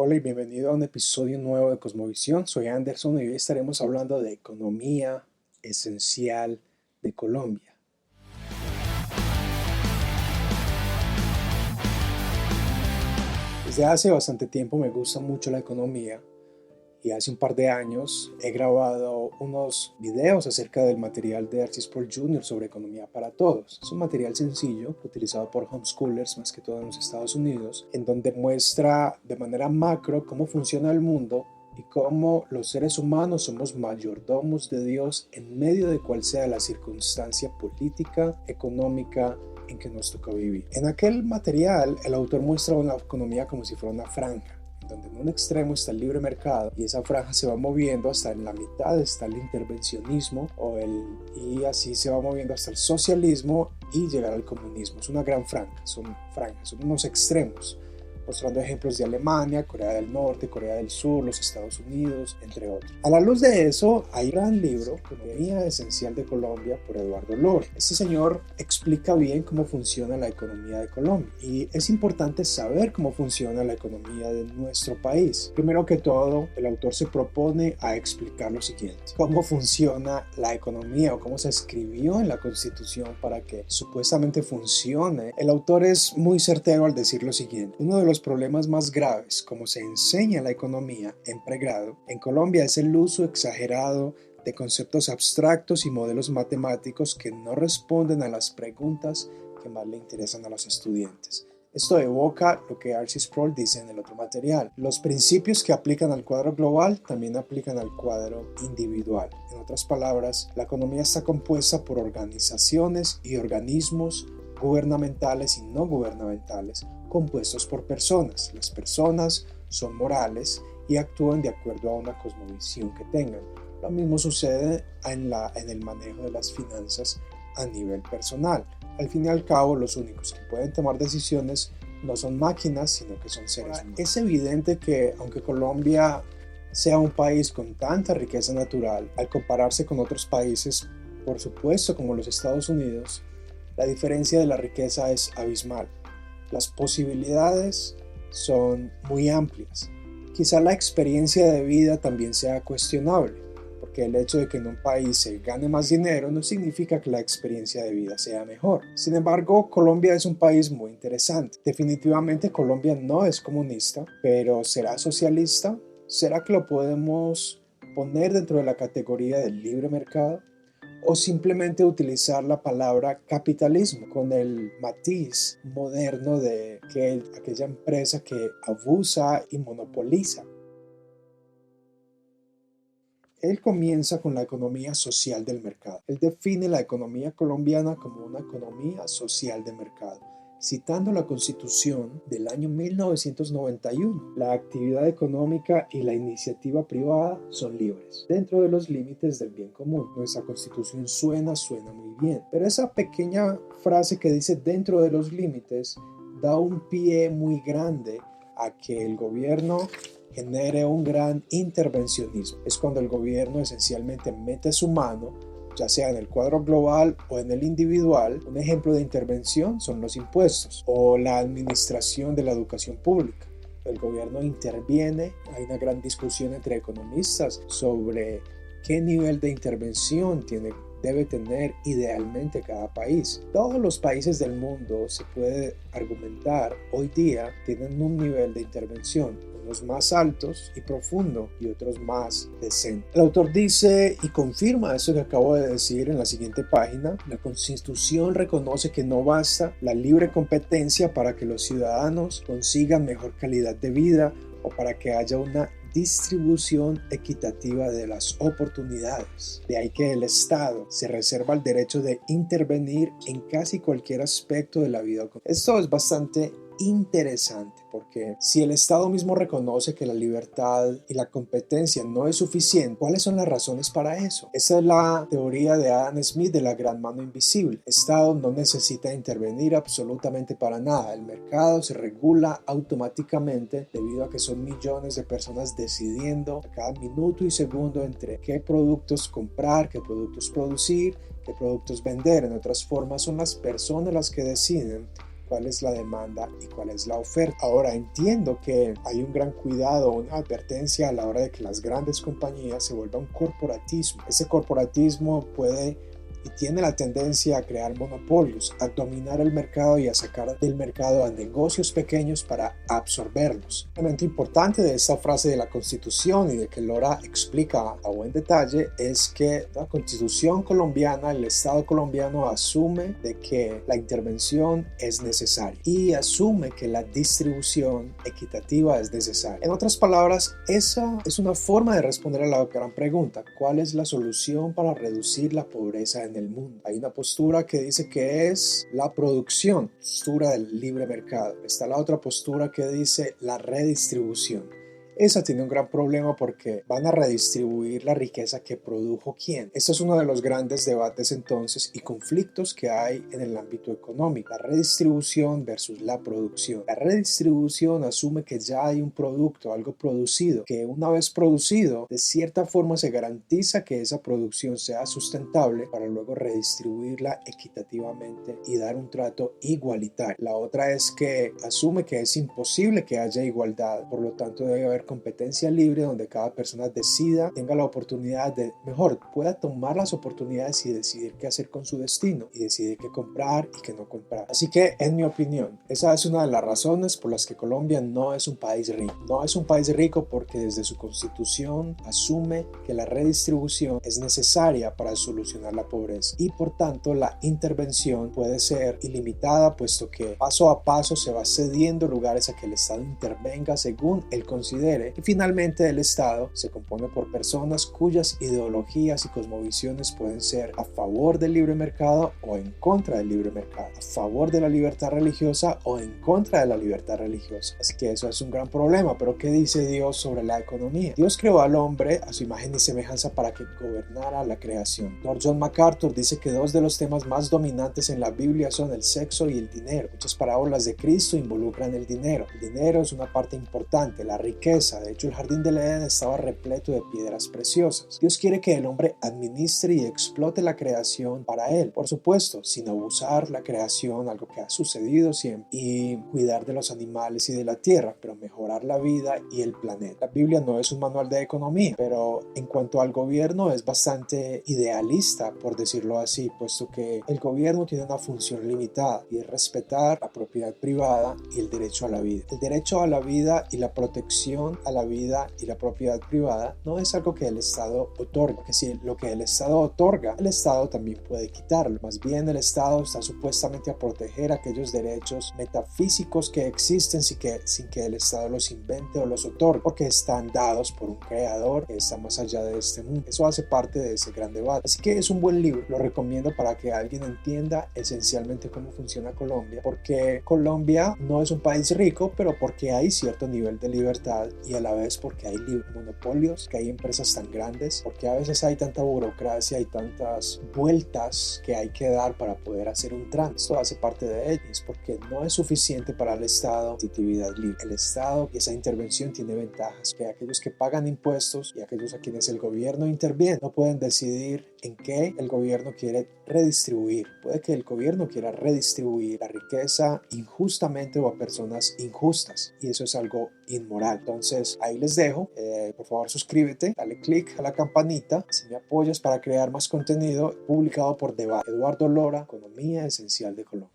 Hola y bienvenido a un episodio nuevo de Cosmovisión. Soy Anderson y hoy estaremos hablando de economía esencial de Colombia. Desde hace bastante tiempo me gusta mucho la economía y hace un par de años he grabado unos videos acerca del material de Arcis Sproul Jr. sobre economía para todos. Es un material sencillo utilizado por homeschoolers más que todo en los Estados Unidos, en donde muestra de manera macro cómo funciona el mundo y cómo los seres humanos somos mayordomos de Dios en medio de cual sea la circunstancia política, económica en que nos toca vivir. En aquel material el autor muestra una economía como si fuera una franja, donde en un extremo está el libre mercado y esa franja se va moviendo hasta en la mitad está el intervencionismo y así se va moviendo hasta el socialismo y llegar al comunismo. Es una gran franja, son unos extremos, mostrando ejemplos de Alemania, Corea del Norte, Corea del Sur, los Estados Unidos, entre otros. A la luz de eso, hay un gran libro, Economía Esencial de Colombia, por Eduardo Lore. Este señor explica bien cómo funciona la economía de Colombia y es importante saber cómo funciona la economía de nuestro país. Primero que todo, el autor se propone a explicar lo siguiente: cómo funciona la economía o cómo se escribió en la Constitución para que supuestamente funcione. El autor es muy certero al decir lo siguiente: uno de los problemas más graves, como se enseña la economía en pregrado, en Colombia es el uso exagerado de conceptos abstractos y modelos matemáticos que no responden a las preguntas que más le interesan a los estudiantes. Esto evoca lo que Arcis Sproul dice en el otro material. Los principios que aplican al cuadro global también aplican al cuadro individual. En otras palabras, la economía está compuesta por organizaciones y organismos gubernamentales y no gubernamentales, compuestos por personas. Las personas son morales y actúan de acuerdo a una cosmovisión que tengan. Lo mismo sucede en el manejo de las finanzas a nivel personal. Al fin y al cabo, los únicos que pueden tomar decisiones no son máquinas, sino que son seres humanos. Es evidente que, aunque Colombia sea un país con tanta riqueza natural, al compararse con otros países, por supuesto, como los Estados Unidos, la diferencia de la riqueza es abismal. Las posibilidades son muy amplias. Quizá la experiencia de vida también sea cuestionable, porque el hecho de que en un país se gane más dinero no significa que la experiencia de vida sea mejor. Sin embargo, Colombia es un país muy interesante. Definitivamente Colombia no es comunista, pero ¿será socialista? ¿Será que lo podemos poner dentro de la categoría del libre mercado? ¿O simplemente utilizar la palabra capitalismo con el matiz moderno de aquella empresa que abusa y monopoliza? Él comienza con la economía social del mercado. Él define la economía colombiana como una economía social de mercado, citando la Constitución del año 1991. La actividad económica y la iniciativa privada son libres, dentro de los límites del bien común. Nuestra Constitución suena muy bien, pero esa pequeña frase que dice dentro de los límites da un pie muy grande a que el gobierno genere un gran intervencionismo. Es cuando el gobierno esencialmente mete su mano, ya sea en el cuadro global o en el individual. Un ejemplo de intervención son los impuestos o la administración de la educación pública. El gobierno interviene. Hay una gran discusión entre economistas sobre qué nivel de intervención debe tener idealmente cada país. Todos los países del mundo, se puede argumentar, hoy día tienen un nivel de intervención, unos más altos y profundo y otros más decentes. El autor dice y confirma eso que acabo de decir en la siguiente página: la Constitución reconoce que no basta la libre competencia para que los ciudadanos consigan mejor calidad de vida o para que haya una distribución equitativa de las oportunidades. De ahí que el Estado se reserva el derecho de intervenir en casi cualquier aspecto de la vida. Esto es bastante interesante porque si el Estado mismo reconoce que la libertad y la competencia no es suficiente, ¿cuáles son las razones para eso? Esa es la teoría de Adam Smith de la gran mano invisible. El Estado no necesita intervenir absolutamente para nada. El mercado se regula automáticamente debido a que son millones de personas decidiendo a cada minuto y segundo entre qué productos comprar, qué productos producir, qué productos vender. En otras formas, son las personas las que deciden cuál es la demanda y cuál es la oferta. Ahora entiendo que hay un gran cuidado, una advertencia a la hora de que las grandes compañías se vuelvan un corporatismo. Ese corporatismo puede y tiene la tendencia a crear monopolios, a dominar el mercado y a sacar del mercado a negocios pequeños para absorberlos. Un elemento importante de esta frase de la Constitución y de que Lora explica a buen detalle es que la Constitución colombiana, el Estado colombiano asume de que la intervención es necesaria y asume que la distribución equitativa es necesaria. En otras palabras, esa es una forma de responder a la gran pregunta: ¿cuál es la solución para reducir la pobreza en el mundo? Hay una postura que dice que es la producción, postura del libre mercado. Está la otra postura que dice la redistribución. Esa tiene un gran problema porque van a redistribuir la riqueza que produjo quién. Este es uno de los grandes debates entonces y conflictos que hay en el ámbito económico. La redistribución versus la producción. La redistribución asume que ya hay un producto, algo producido, que una vez producido, de cierta forma se garantiza que esa producción sea sustentable para luego redistribuirla equitativamente y dar un trato igualitario. La otra es que asume que es imposible que haya igualdad, por lo tanto debe haber competencia libre donde cada persona decida, tenga la oportunidad de, pueda tomar las oportunidades y decidir qué hacer con su destino y decidir qué comprar y qué no comprar. Así que, en mi opinión, esa es una de las razones por las que Colombia no es un país rico. No es un país rico porque desde su constitución asume que la redistribución es necesaria para solucionar la pobreza y por tanto la intervención puede ser ilimitada, puesto que paso a paso se va cediendo lugares a que el Estado intervenga según él considere. Y finalmente el Estado se compone por personas cuyas ideologías y cosmovisiones pueden ser a favor del libre mercado o en contra del libre mercado, a favor de la libertad religiosa o en contra de la libertad religiosa. Así que eso es un gran problema. Pero ¿qué dice Dios sobre la economía? Dios creó al hombre a su imagen y semejanza para que gobernara la creación. Lord John MacArthur dice que dos de los temas más dominantes en la Biblia son el sexo y el dinero. Muchas parábolas de Cristo involucran el dinero. El dinero es una parte importante, la riqueza. De hecho, el jardín del Edén estaba repleto de piedras preciosas. Dios quiere que el hombre administre y explote la creación para él, por supuesto, sin abusar la creación, algo que ha sucedido siempre, y cuidar de los animales y de la tierra, pero mejorar la vida y el planeta. La Biblia no es un manual de economía, pero en cuanto al gobierno es bastante idealista, por decirlo así, puesto que el gobierno tiene una función limitada y es respetar la propiedad privada y el derecho a la vida. El derecho a la vida y la protección a la vida y la propiedad privada no es algo que el Estado otorga, porque si lo que el Estado otorga, el Estado también puede quitarlo. Más bien el Estado está supuestamente a proteger aquellos derechos metafísicos que existen sin que el Estado los invente o los otorgue, porque están dados por un creador que está más allá de este mundo. Eso hace parte de ese gran debate. Así que es un buen libro, lo recomiendo para que alguien entienda esencialmente cómo funciona Colombia, porque Colombia no es un país rico, pero porque hay cierto nivel de libertad y a la vez porque hay monopolios, que hay empresas tan grandes, porque a veces hay tanta burocracia y tantas vueltas que hay que dar para poder hacer un trámite. Esto hace parte de ello, es porque no es suficiente para el Estado competitividad libre. El Estado y esa intervención tiene ventajas, que aquellos que pagan impuestos y aquellos a quienes el gobierno interviene no pueden decidir en qué el gobierno quiere redistribuir. Puede que el gobierno quiera redistribuir la riqueza injustamente o a personas injustas, y eso es algo inmoral. Entonces ahí les dejo, por favor suscríbete, dale click a la campanita si me apoyas para crear más contenido publicado por Debate. Eduardo Lora, Economía Esencial de Colombia.